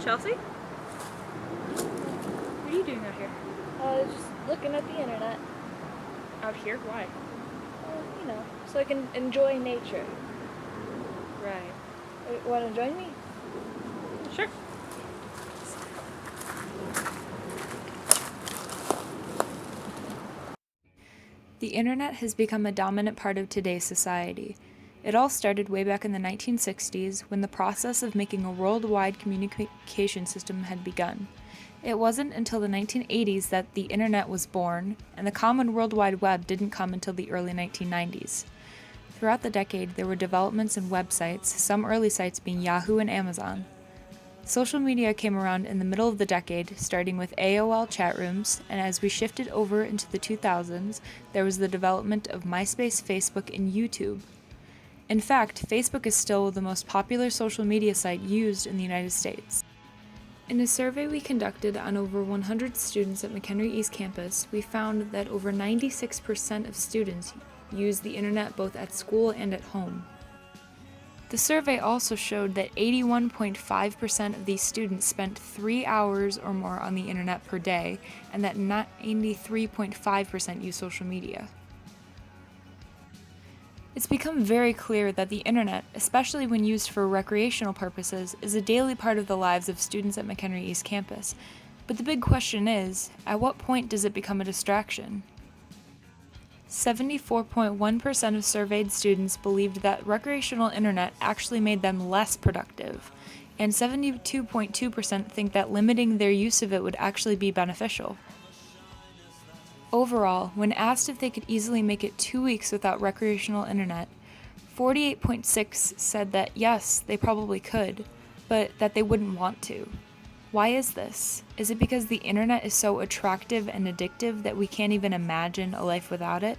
Chelsea? What are you doing out here? Just looking at the internet. Out here? Why? So I can enjoy nature. Right. Want to join me? Sure. The internet has become a dominant part of today's society. It all started way back in the 1960s when the process of making a worldwide communication system had begun. It wasn't until the 1980s that the internet was born, and the common World Wide Web didn't come until the early 1990s. Throughout the decade, there were developments in websites, some early sites being Yahoo and Amazon. Social media came around in the middle of the decade, starting with AOL chat rooms, and as we shifted over into the 2000s, there was the development of MySpace, Facebook, and YouTube. In fact, Facebook is still the most popular social media site used in the United States. In a survey we conducted on over 100 students at McHenry East Campus, we found that over 96% of students use the internet both at school and at home. The survey also showed that 81.5% of these students spent 3 hours or more on the internet per day, and that 93.5% use social media. It's become very clear that the internet, especially when used for recreational purposes, is a daily part of the lives of students at McHenry East Campus. But the big question is, at what point does it become a distraction? 74.1% of surveyed students believed that recreational internet actually made them less productive, and 72.2% think that limiting their use of it would actually be beneficial. Overall, when asked if they could easily make it 2 weeks without recreational internet, 48.6% said that yes, they probably could, but that they wouldn't want to. Why is this? Is it because the internet is so attractive and addictive that we can't even imagine a life without it?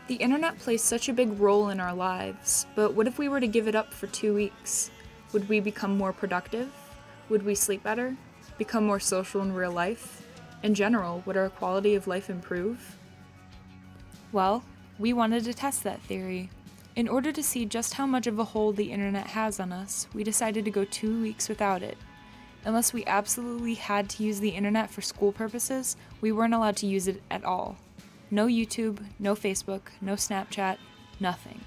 The internet plays such a big role in our lives, but what if we were to give it up for 2 weeks? Would we become more productive? Would we sleep better? Become more social in real life? In general, would our quality of life improve? Well, we wanted to test that theory. In order to see just how much of a hold the internet has on us, we decided to go 2 weeks without it. Unless we absolutely had to use the internet for school purposes, we weren't allowed to use it at all. No YouTube, no Facebook, no Snapchat, nothing.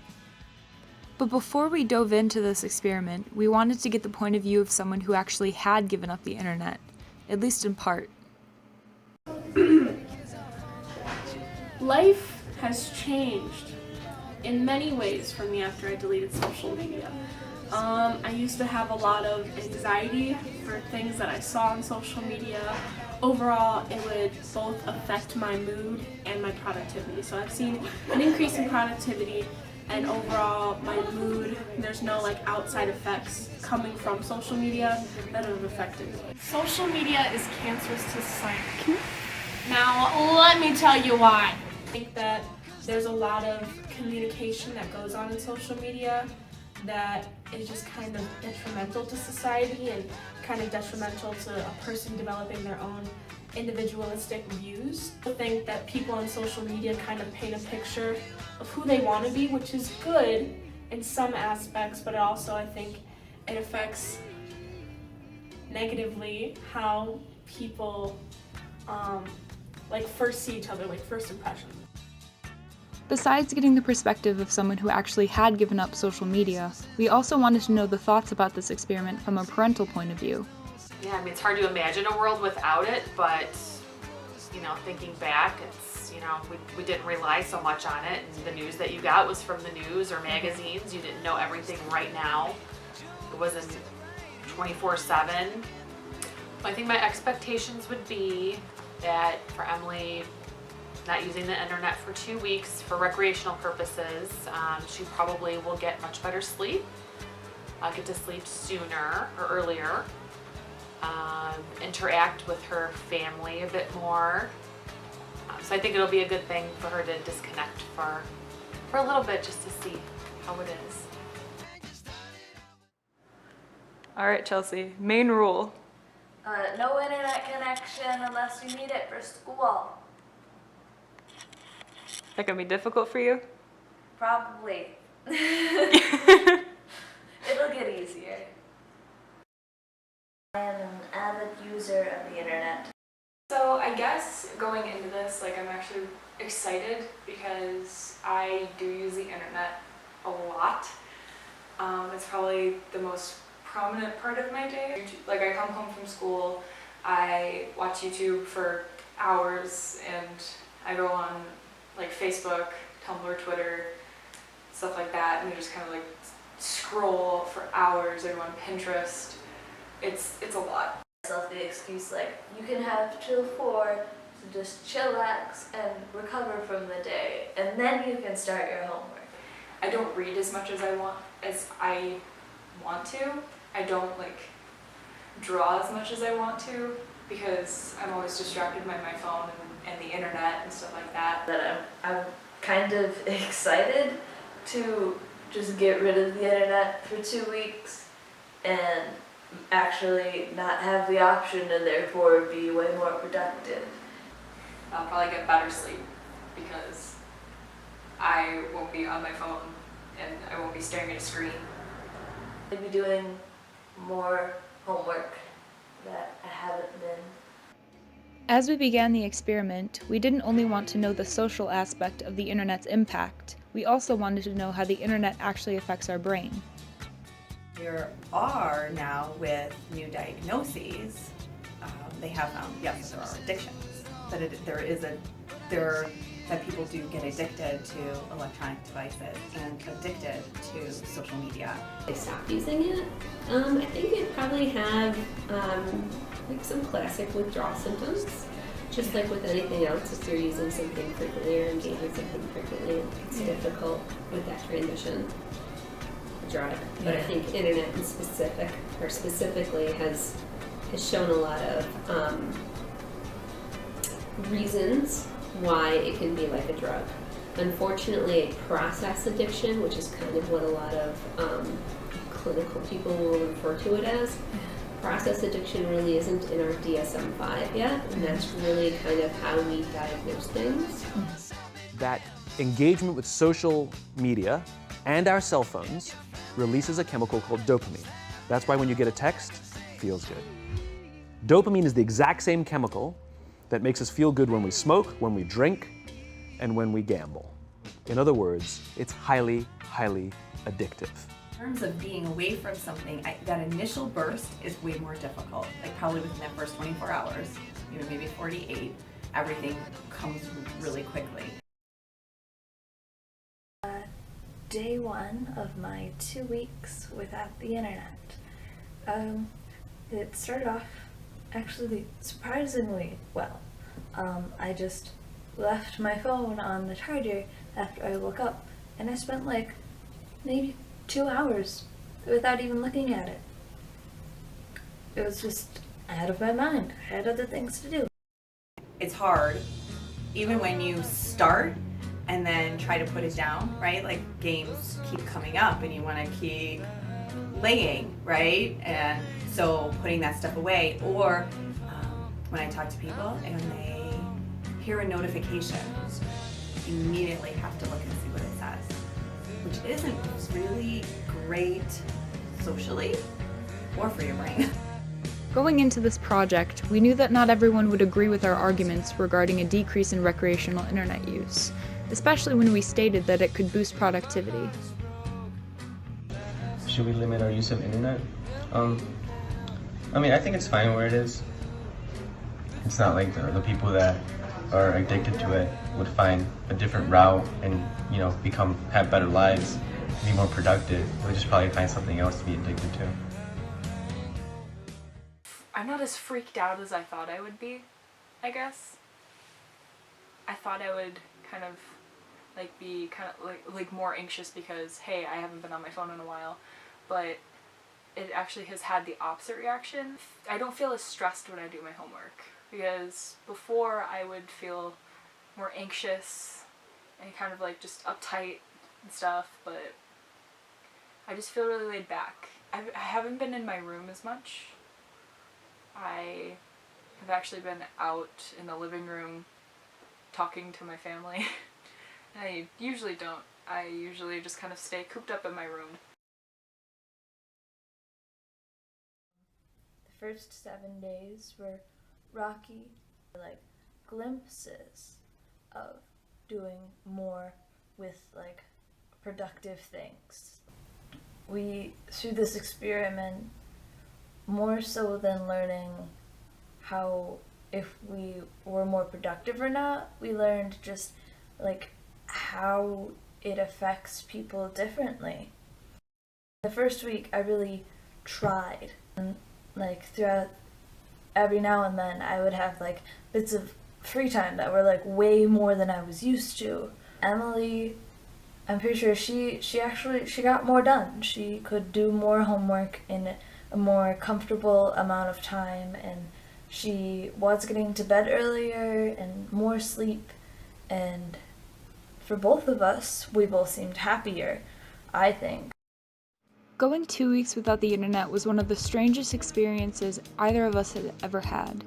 But before we dove into this experiment, we wanted to get the point of view of someone who actually had given up the internet, at least in part. Life has changed in many ways for me after I deleted social media. I used to have a lot of anxiety for things that I saw on social media. Overall, it would both affect my mood and my productivity. So I've seen an increase in productivity and overall my mood. There's no outside effects coming from social media that have affected me. Social media is cancerous to society. Now, let me tell you why. I think that there's a lot of communication that goes on in social media that is just kind of detrimental to society and kind of detrimental to a person developing their own individualistic views. I think that people on social media kind of paint a picture of who they want to be, which is good in some aspects, but also I think it affects negatively how people first see each other, first impression. Besides getting the perspective of someone who actually had given up social media, we also wanted to know the thoughts about this experiment from a parental point of view. Yeah, it's hard to imagine a world without it, but, thinking back, it's, we didn't rely so much on it, and the news that you got was from the news or magazines. You didn't know everything right now. It wasn't 24/7. I think my expectations would be that for Emily, not using the internet for 2 weeks for recreational purposes, she probably will get much better sleep, get to sleep sooner or earlier, interact with her family a bit more. So I think it'll be a good thing for her to disconnect for a little bit just to see how it is. All right, Chelsea, main rule. No internet connection unless you need it for school. That gonna be difficult for you? Probably. It'll get easier. user of the internet? So I guess going into this, like, I'm actually excited because I do use the internet a lot. It's probably the most prominent part of my day. Like, I come home from school, I watch YouTube for hours, and I go on like Facebook, Tumblr, Twitter, stuff like that, and I just kind of like scroll for hours. I go on Pinterest. It's a lot. Myself the excuse like you can have till 4 to just chillax and recover from the day, and then you can start your homework. I don't read as much as I want to. I don't like draw as much as I want to because I'm always distracted by my phone and the internet and stuff like that. That I'm kind of excited to just get rid of the internet for 2 weeks and actually not have the option and therefore be way more productive. I'll probably get better sleep because I won't be on my phone and I won't be staring at a screen. I'll be doing more homework that I haven't been. As we began the experiment, we didn't only want to know the social aspect of the internet's impact, we also wanted to know how the internet actually affects our brain. There are now, with new diagnoses, they have found, yes, there are addictions, but that people do get addicted to electronic devices and addicted to social media. They stop using it. I think it probably have like some classic withdrawal symptoms. Just like with anything else, if you're using something frequently or engaging something frequently, it's difficult with that transition drug. But I think internet in specifically has shown a lot of reasons why it can be like a drug. Unfortunately, a process addiction, which is kind of what a lot of clinical people will refer to it as, process addiction really isn't in our DSM-5 yet, and that's really kind of how we diagnose things. That engagement with social media and our cell phones releases a chemical called dopamine. That's why when you get a text, it feels good. Dopamine is the exact same chemical that makes us feel good when we smoke, when we drink, and when we gamble. In other words, it's highly, highly addictive. In terms of being away from something, that initial burst is way more difficult. Like probably within that first 24 hours, maybe 48, everything comes really quickly. Day 1 of my 2 weeks without the internet. It started off actually surprisingly well. I just left my phone on the charger after I woke up, and I spent like maybe 2 hours without even looking at it. It was just out of my mind. I had other things to do. It's hard, even when you start and then try to put it down, right? Like games keep coming up and you want to keep playing, right? And so putting that stuff away. Or when I talk to people and they hear a notification, immediately have to look and see what it says, which isn't really great socially or for your brain. Going into this project, we knew that not everyone would agree with our arguments regarding a decrease in recreational internet use, especially when we stated that it could boost productivity. Should we limit our use of internet? I think it's fine where it is. It's not like the people that are addicted to it would find a different route and, have better lives, be more productive. They would just probably find something else to be addicted to. I'm not as freaked out as I thought I would be, I guess. I thought I would kind of be like more anxious because, hey, I haven't been on my phone in a while, but it actually has had the opposite reaction. I don't feel as stressed when I do my homework because before I would feel more anxious and kind of just uptight and stuff, but I just feel really laid back. I haven't been in my room as much. I have actually been out in the living room talking to my family. I usually don't. I usually just kind of stay cooped up in my room. The first 7 days were rocky, like glimpses of doing more with like productive things. We, through this experiment, more so than learning how, if we were more productive or not, we learned just like how it affects people differently. The first week I really tried, and like throughout every now and then I would have like bits of free time that were like way more than I was used to. Emily, I'm pretty sure she got more done. She could do more homework in a more comfortable amount of time, and she was getting to bed earlier and more sleep, and for both of us, we both seemed happier, I think. Going 2 weeks without the internet was one of the strangest experiences either of us had ever had.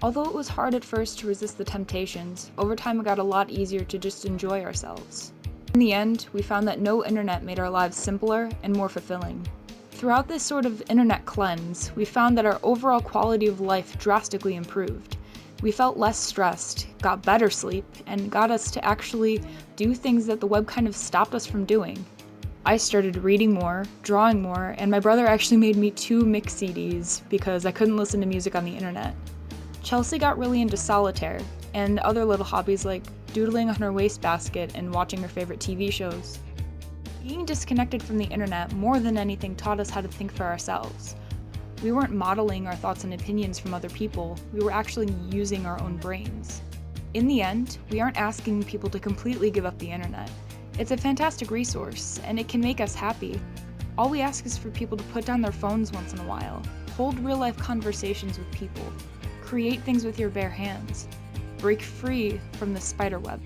Although it was hard at first to resist the temptations, over time it got a lot easier to just enjoy ourselves. In the end, we found that no internet made our lives simpler and more fulfilling. Throughout this sort of internet cleanse, we found that our overall quality of life drastically improved. We felt less stressed, got better sleep, and got us to actually do things that the web kind of stopped us from doing. I started reading more, drawing more, and my brother actually made me 2 mix CDs because I couldn't listen to music on the internet. Chelsea got really into solitaire and other little hobbies like doodling on her wastebasket and watching her favorite TV shows. Being disconnected from the internet more than anything taught us how to think for ourselves. We weren't modeling our thoughts and opinions from other people, we were actually using our own brains. In the end, we aren't asking people to completely give up the internet. It's a fantastic resource, and it can make us happy. All we ask is for people to put down their phones once in a while, hold real-life conversations with people, create things with your bare hands, break free from the spider web.